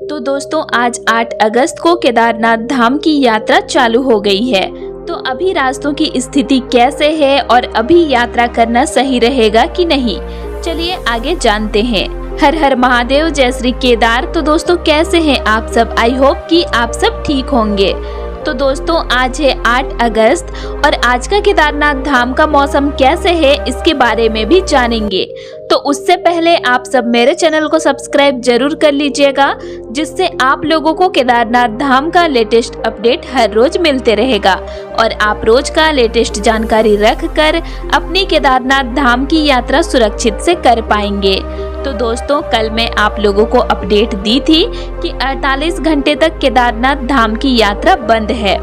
तो दोस्तों आज 8 अगस्त को केदारनाथ धाम की यात्रा चालू हो गई है। तो अभी रास्तों की स्थिति कैसे है और अभी यात्रा करना सही रहेगा कि नहीं, चलिए आगे जानते हैं। हर हर महादेव, जय श्री केदार। तो दोस्तों कैसे हैं आप सब? आई होप कि आप सब ठीक होंगे। तो दोस्तों आज है 8 अगस्त और आज का केदारनाथ धाम का मौसम कैसे है इसके बारे में भी जानेंगे। तो उससे पहले आप सब मेरे चैनल को सब्सक्राइब जरूर कर लीजिएगा, जिससे आप लोगों को केदारनाथ धाम का लेटेस्ट अपडेट हर रोज मिलते रहेगा और आप रोज का लेटेस्ट जानकारी रखकर अपनी केदारनाथ धाम की यात्रा सुरक्षित से कर पाएंगे। तो दोस्तों कल मैं आप लोगों को अपडेट दी थी कि 48 घंटे तक केदारनाथ धाम की यात्रा बंद है,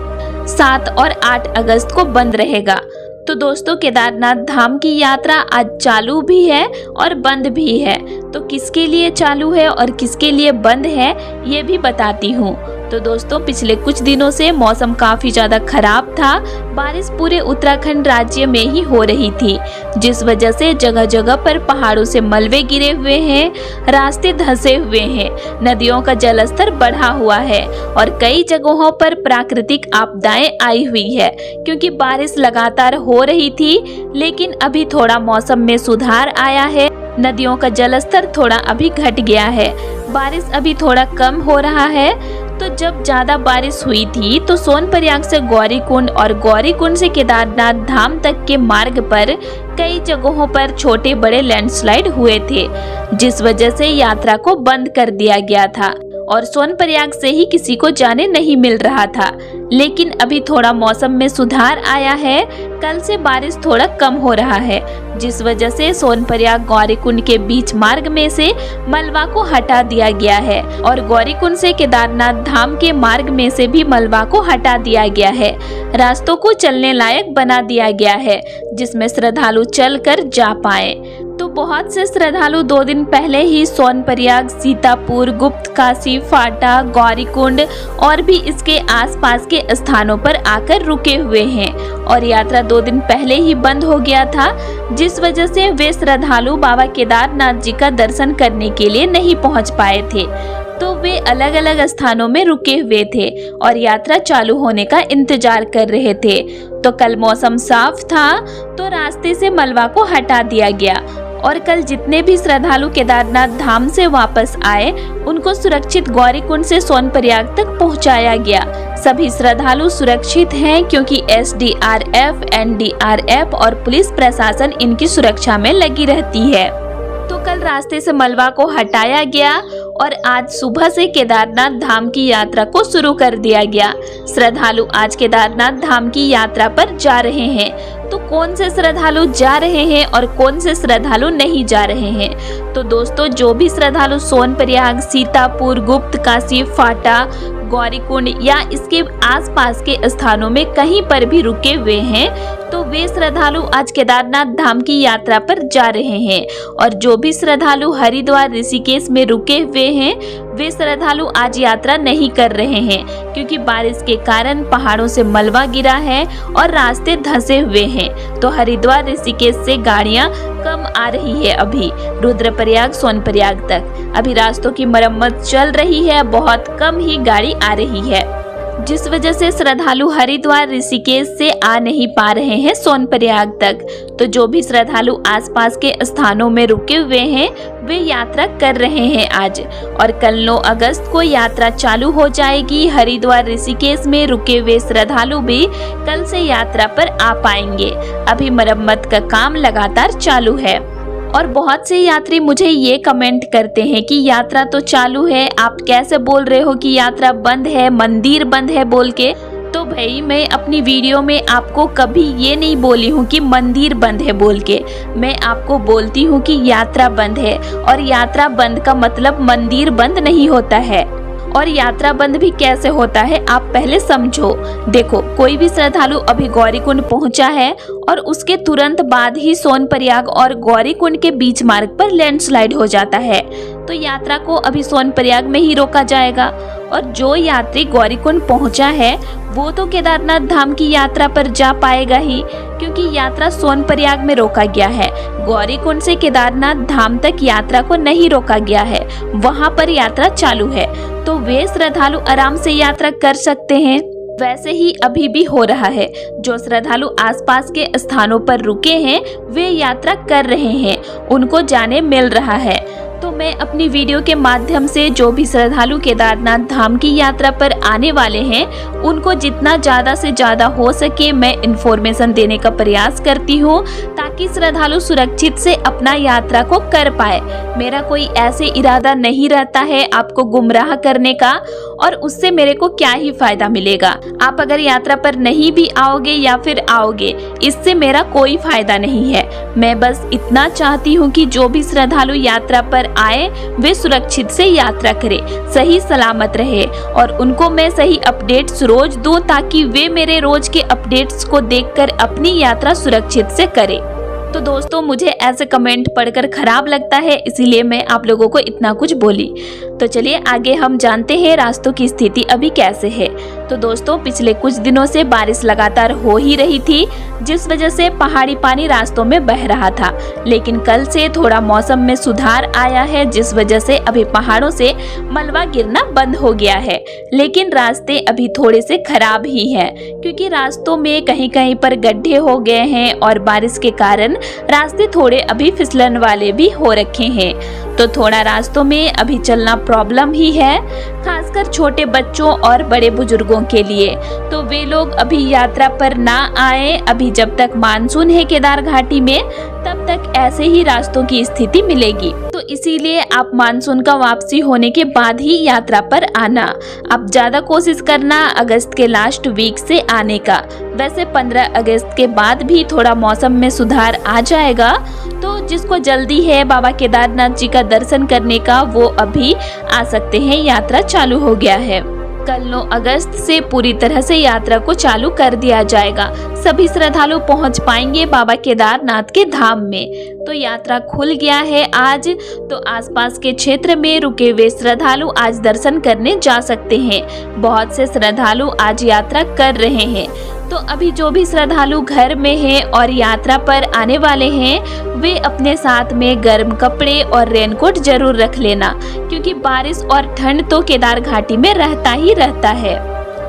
7 और 8 अगस्त को बंद रहेगा। तो दोस्तों केदारनाथ धाम की यात्रा आज चालू भी है और बंद भी है। तो किसके लिए चालू है और किसके लिए बंद है ये भी बताती हूँ। तो दोस्तों पिछले कुछ दिनों से मौसम काफी ज्यादा खराब था। बारिश पूरे उत्तराखंड राज्य में ही हो रही थी, जिस वजह से जगह जगह पर पहाड़ों से मलबे गिरे हुए हैं, रास्ते धंसे हुए हैं, नदियों का जलस्तर बढ़ा हुआ है और कई जगहों पर प्राकृतिक आपदाएं आई हुई है, क्योंकि बारिश लगातार हो रही थी। लेकिन अभी थोड़ा मौसम में सुधार आया है, नदियों का जलस्तर थोड़ा अभी घट गया है, बारिश अभी थोड़ा कम हो रहा है। तो जब ज्यादा बारिश हुई थी तो सोनप्रयाग से गौरीकुंड और गौरीकुंड से केदारनाथ धाम तक के मार्ग पर कई जगहों पर छोटे बड़े लैंडस्लाइड हुए थे, जिस वजह से यात्रा को बंद कर दिया गया था और सोनप्रयाग से ही किसी को जाने नहीं मिल रहा था। लेकिन अभी थोड़ा मौसम में सुधार आया है, कल से बारिश थोड़ा कम हो रहा है, जिस वजह से सोनप्रयाग गौरीकुंड के बीच मार्ग में से मलबा को हटा दिया गया है और गौरीकुंड से केदारनाथ धाम के मार्ग में से भी मलबा को हटा दिया गया है। रास्तों को चलने लायक बना दिया गया है, जिसमें श्रद्धालु चलकर जा पाए। तो बहुत से श्रद्धालु 2 दिन पहले ही सोनप्रयाग, सीतापुर, गुप्तकाशी, फाटा, गौरीकुंड और भी इसके आसपास के स्थानों पर आकर रुके हुए हैं और यात्रा 2 दिन पहले ही बंद हो गया था, जिस वजह से वे श्रद्धालु बाबा केदारनाथ जी का दर्शन करने के लिए नहीं पहुंच पाए थे। तो वे अलग अलग स्थानों में रुके हुए थे और यात्रा चालू होने का इंतजार कर रहे थे। तो कल मौसम साफ था तो रास्ते से मलबा को हटा दिया गया और कल जितने भी श्रद्धालु केदारनाथ धाम से वापस आए उनको सुरक्षित गौरीकुंड से सोनप्रयाग तक पहुंचाया गया। सभी श्रद्धालु सुरक्षित हैं, क्योंकि SDRF, NDRF और पुलिस प्रशासन इनकी सुरक्षा में लगी रहती है। तो कल रास्ते से मलबा को हटाया गया और आज सुबह से केदारनाथ धाम की यात्रा को शुरू कर दिया गया। श्रद्धालु आज केदारनाथ धाम की यात्रा पर जा रहे हैं। तो कौन से श्रद्धालु जा रहे हैं और कौन से श्रद्धालु नहीं जा रहे हैं? तो दोस्तों जो भी श्रद्धालु सोनप्रयाग, सीतापुर, गुप्तकाशी, फाटा, गौरीकुंड या इसके आसपास के स्थानों में कहीं पर भी रुके हुए हैं, तो वे श्रद्धालु आज केदारनाथ धाम की यात्रा पर जा रहे हैं। और जो भी श्रद्धालु हरिद्वार, ऋषिकेश में रुके हुए हैं, वे श्रद्धालु आज यात्रा नहीं कर रहे हैं, क्योंकि बारिश के कारण पहाड़ों से मलबा गिरा है और रास्ते धंसे हुए हैं। तो हरिद्वार, ऋषिकेश से गाड़ियां कम आ रही है। अभी रुद्रप्रयाग, सोनप्रयाग तक अभी रास्तों की मरम्मत चल रही है, बहुत कम ही गाड़ी आ रही है, जिस वजह से श्रद्धालु हरिद्वार, ऋषिकेश से आ नहीं पा रहे हैं सोनप्रयाग तक। तो जो भी श्रद्धालु आसपास के स्थानों में रुके हुए हैं वे यात्रा कर रहे हैं आज, और कल 9 अगस्त को यात्रा चालू हो जाएगी। हरिद्वार, ऋषिकेश में रुके हुए श्रद्धालु भी कल से यात्रा पर आ पाएंगे। अभी मरम्मत का काम लगातार चालू है और बहुत से यात्री मुझे ये कमेंट करते हैं कि यात्रा तो चालू है, आप कैसे बोल रहे हो कि यात्रा बंद है, मंदिर बंद है बोल के। तो भाई मैं अपनी वीडियो में आपको कभी ये नहीं बोली हूँ कि मंदिर बंद है बोल के। मैं आपको बोलती हूँ कि यात्रा बंद है, और यात्रा बंद का मतलब मंदिर बंद नहीं होता है। और यात्रा बंद भी कैसे होता है आप पहले समझो। देखो कोई भी श्रद्धालु अभी गौरीकुंड पहुंचा है और उसके तुरंत बाद ही सोनप्रयाग और गौरीकुंड के बीच मार्ग पर लैंडस्लाइड हो जाता है, तो यात्रा को अभी सोनप्रयाग में ही रोका जाएगा और जो यात्री गौरीकुंड पहुंचा है वो तो केदारनाथ धाम की यात्रा पर जा पाएगा ही, क्योंकि यात्रा सोनप्रयाग में रोका गया है। गौरीकुंड से केदारनाथ धाम तक यात्रा को नहीं रोका गया है, वहां पर यात्रा चालू है, तो वे श्रद्धालु आराम से यात्रा कर सकते हैं। वैसे ही अभी भी हो रहा है। जो श्रद्धालु आसपास के स्थानों पर रुके हैं वे यात्रा कर रहे हैं, उनको जाने मिल रहा है। तो मैं अपनी वीडियो के माध्यम से जो भी श्रद्धालु केदारनाथ धाम की यात्रा पर आने वाले हैं उनको जितना ज़्यादा से ज़्यादा हो सके मैं इन्फॉर्मेशन देने का प्रयास करती हूँ, ताकि श्रद्धालु सुरक्षित से अपना यात्रा को कर पाए। मेरा कोई ऐसे इरादा नहीं रहता है आपको गुमराह करने का, और उससे मेरे को क्या ही फायदा मिलेगा। आप अगर यात्रा पर नहीं भी आओगे या फिर आओगे, इससे मेरा कोई फायदा नहीं है। मैं बस इतना चाहती हूँ कि जो भी श्रद्धालु यात्रा पर आए वे सुरक्षित से यात्रा करें, सही सलामत रहे, और उनको मैं सही अपडेट्स रोज दूं, ताकि वे मेरे रोज के अपडेट्स को देखकर अपनी यात्रा सुरक्षित से करें। तो दोस्तों, मुझे ऐसे कमेंट पढ़कर खराब लगता है, इसीलिए मैं आप लोगों को इतना कुछ बोली। तो चलिए आगे हम जानते हैं रास्तों की स्थिति अभी कैसे है। तो दोस्तों, पिछले कुछ दिनों से बारिश लगातार हो ही रही थी, जिस वजह से पहाड़ी पानी रास्तों में बह रहा था। लेकिन कल से थोड़ा मौसम में सुधार आया है, जिस वजह से अभी पहाड़ों से मलबा गिरना बंद हो गया है। लेकिन रास्ते अभी थोड़े से खराब ही हैं, क्योंकि रास्तों में कहीं कहीं पर गड्ढे हो गए हैं और बारिश के कारण रास्ते थोड़े अभी फिसलन वाले भी हो रखे हैं। तो थोड़ा रास्तों में अभी चलना प्रॉब्लम ही है, खासकर छोटे बच्चों और बड़े बुजुर्गों के लिए। तो वे लोग अभी यात्रा पर ना आए। अभी जब तक मानसून है केदार घाटी में, तब तक ऐसे ही रास्तों की स्थिति मिलेगी। तो इसीलिए आप मानसून का वापसी होने के बाद ही यात्रा पर आना। आप ज्यादा कोशिश करना अगस्त के लास्ट वीक से आने का। वैसे 15 अगस्त के बाद भी थोड़ा मौसम में सुधार आ जाएगा, तो जिसको जल्दी है बाबा केदारनाथ जी का दर्शन करने का, वो अभी आ सकते हैं। यात्रा चालू हो गया है। कल 9 अगस्त से पूरी तरह से यात्रा को चालू कर दिया जाएगा। सभी श्रद्धालु पहुंच पाएंगे बाबा केदारनाथ के धाम में। तो यात्रा खुल गया है आज, तो आसपास के क्षेत्र में रुके हुए श्रद्धालु आज दर्शन करने जा सकते हैं। बहुत से श्रद्धालु आज यात्रा कर रहे हैं। तो अभी जो भी श्रद्धालु घर में हैं और यात्रा पर आने वाले हैं, वे अपने साथ में गर्म कपड़े और रेनकोट जरूर रख लेना, क्योंकि बारिश और ठंड तो केदार घाटी में रहता ही रहता है।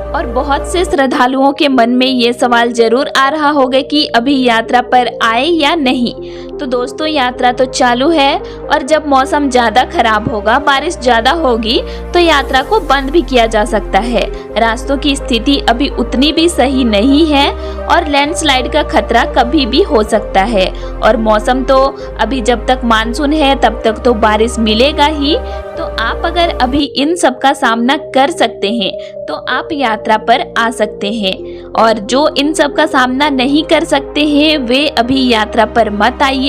और बहुत से श्रद्धालुओं के मन में ये सवाल जरूर आ रहा होगा कि अभी यात्रा पर आए या नहीं। तो दोस्तों, यात्रा तो चालू है, और जब मौसम ज़्यादा खराब होगा, बारिश ज़्यादा होगी, तो यात्रा को बंद भी किया जा सकता है। रास्तों की स्थिति अभी उतनी भी सही नहीं है, और लैंडस्लाइड का खतरा कभी भी हो सकता है। और मौसम तो अभी जब तक मानसून है तब तक तो बारिश मिलेगा ही। तो आप अगर अभी इन सब का सामना कर सकते हैं तो आप यात्रा पर आ सकते हैं, और जो इन सब का सामना नहीं कर सकते हैं वे अभी यात्रा पर मत आइए।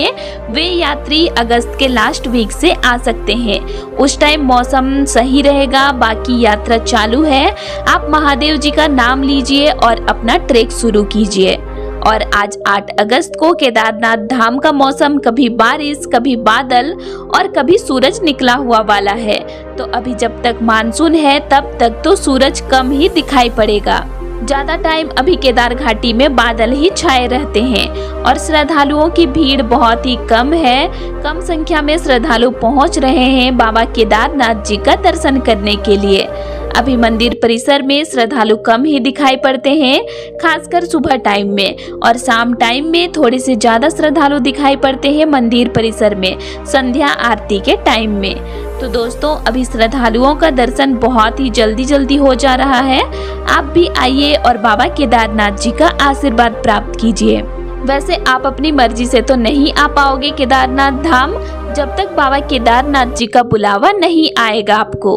वे यात्री अगस्त के लास्ट वीक से आ सकते हैं। उस टाइम मौसम सही रहेगा। बाकी यात्रा चालू है। आप महादेव जी का नाम लीजिए और अपना ट्रेक शुरू कीजिए। और आज 8 अगस्त को केदारनाथ धाम का मौसम कभी बारिश, कभी बादल और कभी सूरज निकला हुआ वाला है। तो अभी जब तक मानसून है तब तक तो सूरज कम ही दिखाई पड़ेगा। ज्यादा टाइम अभी केदार घाटी में बादल ही छाए रहते हैं, और श्रद्धालुओं की भीड़ बहुत ही कम है। कम संख्या में श्रद्धालु पहुंच रहे हैं बाबा केदारनाथ जी का दर्शन करने के लिए। अभी मंदिर परिसर में श्रद्धालु कम ही दिखाई पड़ते हैं, खासकर सुबह टाइम में, और शाम टाइम में थोड़े से ज्यादा श्रद्धालु दिखाई पड़ते हैं मंदिर परिसर में संध्या आरती के टाइम में। तो दोस्तों, अभी श्रद्धालुओं का दर्शन बहुत ही जल्दी हो जा रहा है। आप भी आइए और बाबा केदारनाथ जी का आशीर्वाद प्राप्त कीजिए। वैसे आप अपनी मर्जी से तो नहीं आ पाओगे केदारनाथ धाम, जब तक बाबा केदारनाथ जी का बुलावा नहीं आएगा आपको।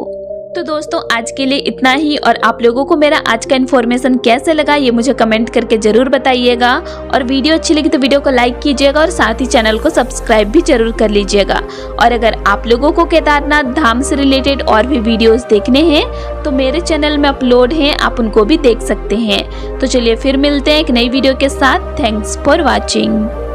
तो दोस्तों, आज के लिए इतना ही, और आप लोगों को मेरा आज का इन्फॉर्मेशन कैसे लगा ये मुझे कमेंट करके जरूर बताइएगा। और वीडियो अच्छी लगी तो वीडियो को लाइक कीजिएगा, और साथ ही चैनल को सब्सक्राइब भी जरूर कर लीजिएगा। और अगर आप लोगों को केदारनाथ धाम से रिलेटेड और भी वीडियोस देखने हैं तो मेरे चैनल में अपलोड हैं, आप उनको भी देख सकते हैं। तो चलिए फिर मिलते हैं एक नई वीडियो के साथ। Thanks for watching.